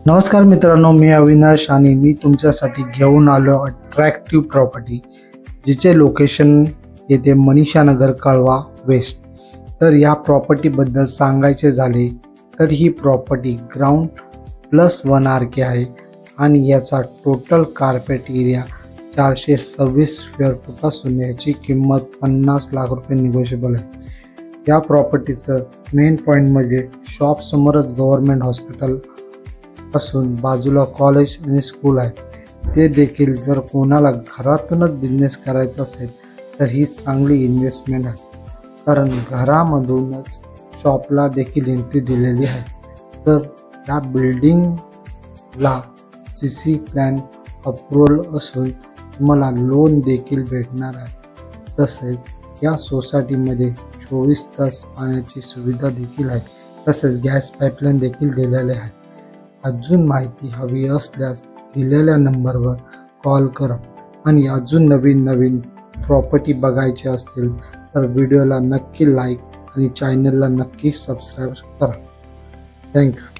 नमस्कार मित्रांनो, मी अविनाश आणि मी तुमच्यासाठी घेऊन आलो अट्रॅक्टिव्ह प्रॉपर्टी जिचे लोकेशन येथे मनीषा नगर कळवा वेस्ट। तर या प्रॉपर्टीबद्दल सांगायचे झाले तर ही प्रॉपर्टी ग्राउंड +1 RK आहे आणि याचा total carpet area 426 square foot असून याची किंमत 50 लाख रुपये निगोशिएबल आहे। या प्रॉपर्टीचं मेन पॉईंट म्हणजे शॉप समोरच गव्हर्नमेंट हॉस्पिटल असून बाजूला कॉलेज आणि स्कूल आहे। ते देखील जर कोणाला घरातूनच बिझनेस करायचा असेल तर ही चांगली इन्व्हेस्टमेंट आहे, कारण घरामधूनच शॉपला देखील एंट्री दिलेली आहे। तर या बिल्डिंगला CC प्लॅन अप्रूव्हल असून तुम्हाला लोन देखील भेटणार आहे। तसेच या सोसायटीमध्ये 24 तास पाण्याची सुविधा देखील आहे, तसेच गॅस पाईपलाईन देखील दिलेले आहे। अजून माहिती हवी असल्यास दिलेल्या नंबरवर कॉल करा आणि अजून नवीन प्रॉपर्टी बघायचे असतील तर व्हिडिओला नक्की लाईक आणि चॅनलला नक्की सबस्क्राईब करा। थँक्यू।